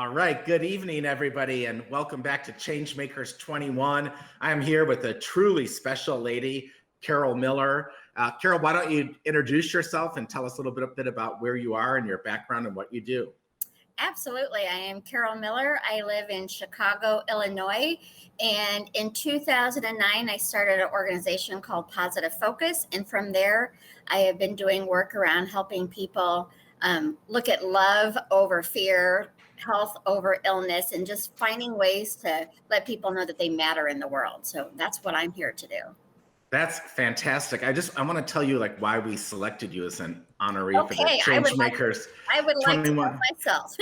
All right, good evening, everybody, and welcome back to Changemakers 21. I'm here with a truly special lady, Carol Miller. Carol, why don't you introduce yourself and tell us a little bit about where you are and your background and what you do? Absolutely. I am Carol Miller. I live in Chicago, Illinois. And in 2009, I started an organization called Positive Focus. And from there, I have been doing work around helping people look at love over fear, health over illness, and just finding ways to let people know that they matter in the world. So that's what I'm here to do. That's fantastic. I want to tell you like why we selected you as an honoree for the Okay, Changemakers I would like to know 21. myself.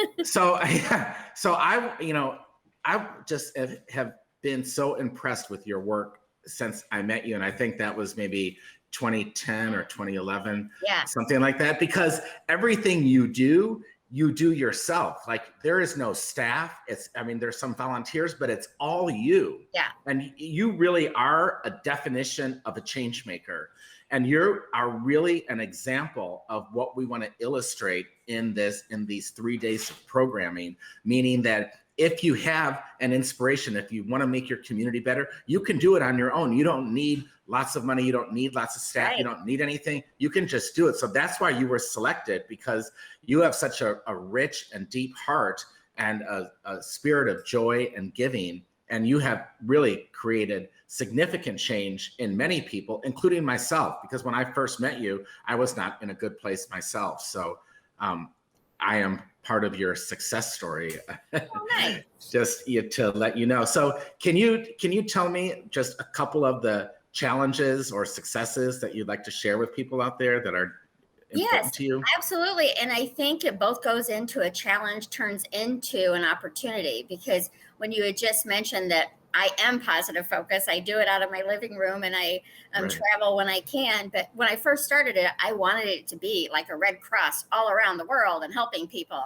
I just have been so impressed with your work since I met you, and I think that was maybe 2010 or 2011, Yeah. something like that. Because everything you do yourself. Like there is no staff. There's some volunteers, but it's all you. Yeah. And you really are a definition of a change maker. And you are really an example of what we want to illustrate in these 3 days of programming, meaning that if you have an inspiration, if you want to make your community better, you can do it on your own. You don't need lots of money. You don't need lots of staff. Right. You don't need anything. You can just do it. So that's why you were selected, because you have such a rich and deep heart and a spirit of joy and giving. And you have really created significant change in many people, including myself, because when I first met you, I was not in a good place myself. So I am part of your success story. Oh, nice. Just to let you know. So can you tell me just a couple of the challenges or successes that you'd like to share with people out there that are important to you? Absolutely. And I think it both goes into a challenge, turns into an opportunity, because when you had just mentioned that I am Positive Focus, I do it out of my living room and I travel when I can. But when I first started it, I wanted it to be like a Red Cross all around the world and helping people.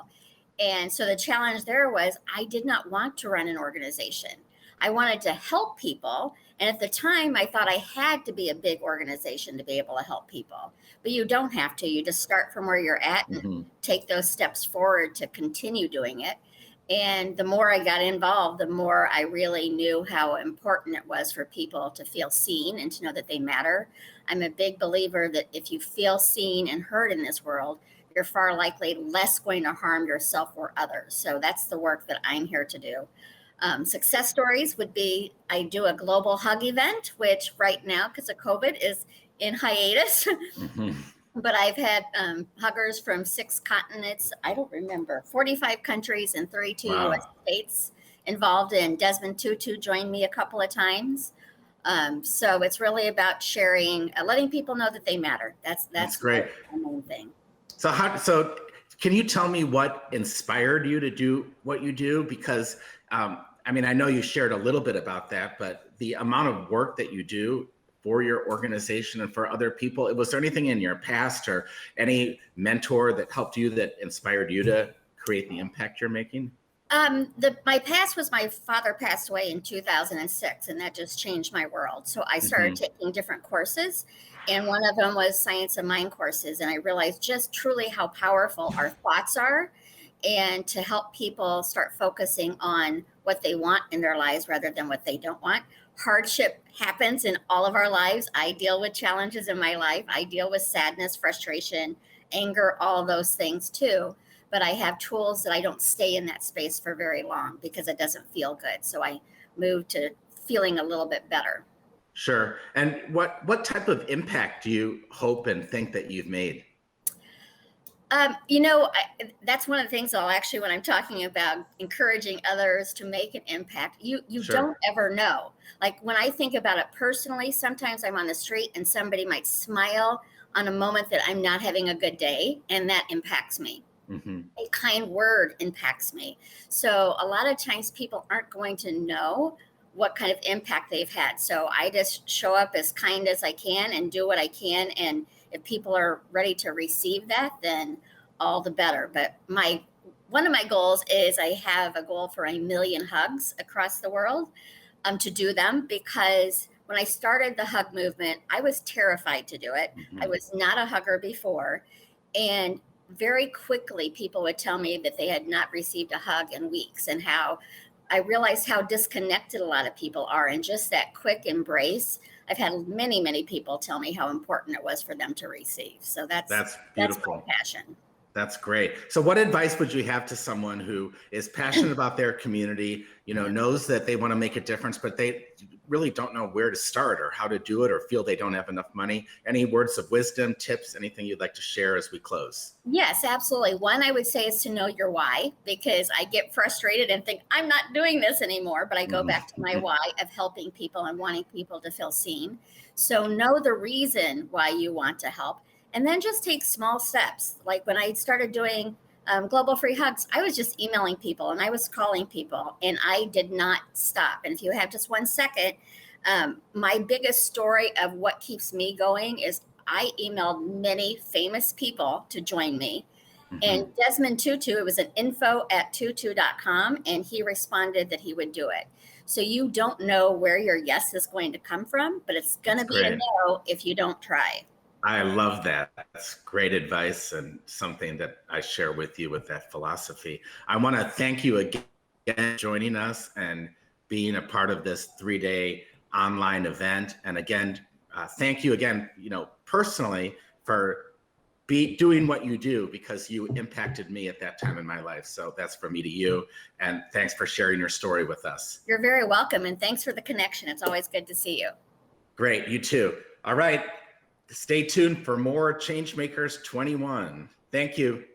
And so the challenge there was I did not want to run an organization. I wanted to help people. And at the time, I thought I had to be a big organization to be able to help people. But you don't have to. You just start from where you're at and take those steps forward to continue doing it. And the more I got involved, the more I really knew how important it was for people to feel seen and to know that they matter. I'm a big believer that if you feel seen and heard in this world, you're far likely less going to harm yourself or others. So that's the work that I'm here to do. Success stories would be, I do a global hug event, which right now, because of COVID, is in hiatus. But I've had huggers from 6 continents, I don't remember, 45 countries and 32 US states involved in. Desmond Tutu joined me a couple of times. So it's really about sharing, letting people know that they matter. That's great. The main thing. So can you tell me what inspired you to do what you do? Because I know you shared a little bit about that, but the amount of work that you do for your organization and for other people, was there anything in your past or any mentor that helped you, that inspired you to create the impact you're making? My past was, my father passed away in 2006, and that just changed my world. So I started taking different courses, and one of them was Science of Mind courses. And I realized just truly how powerful our thoughts are, and to help people start focusing on what they want in their lives rather than what they don't want. Hardship happens in all of our lives. I deal with challenges in my life. I deal with sadness, frustration, anger, all of those things too. But I have tools that I don't stay in that space for very long because it doesn't feel good. So I moved to feeling a little bit better. Sure. And what type of impact do you hope and think that you've made? That's one of the things when I'm talking about encouraging others to make an impact, you don't ever know. Like when I think about it personally, sometimes I'm on the street and somebody might smile on a moment that I'm not having a good day, and that impacts me. A kind word impacts me. So a lot of times people aren't going to know what kind of impact they've had. So I just show up as kind as I can and do what I can. And if people are ready to receive that, then all the better. But one of my goals is, I have a goal for 1 million hugs across the world, to do them, because when I started the hug movement, I was terrified to do it. I was not a hugger before. And very quickly people would tell me that they had not received a hug in weeks, and how I realized how disconnected a lot of people are, and just that quick embrace. I've had many, many people tell me how important it was for them to receive. So That's that's my beautiful. passion. That's great. So what advice would you have to someone who is passionate about their community, knows that they want to make a difference, but they really don't know where to start or how to do it, or feel they don't have enough money? Any words of wisdom, tips, anything you'd like to share as we close? Yes, absolutely. One I would say is to know your why, because I get frustrated and think I'm not doing this anymore, but I go back to my why of helping people and wanting people to feel seen. So know the reason why you want to help, and then just take small steps. Like when I started doing Global Free Hugs, I was just emailing people and I was calling people, and I did not stop. And if you have just 1 second, my biggest story of what keeps me going is I emailed many famous people to join me. And Desmond Tutu, it was an info@tutu.com, and he responded that he would do it. So you don't know where your yes is going to come from, but it's going to be a no if you don't try. I love that. That's great advice, and something that I share with you with that philosophy. I want to thank you again for joining us and being a part of this 3-day online event. And again, thank you again, personally, for doing what you do, because you impacted me at that time in my life. So that's from me to you. And thanks for sharing your story with us. You're very welcome. And thanks for the connection. It's always good to see you. Great. You too. All right. Stay tuned for more Changemakers 21. Thank you.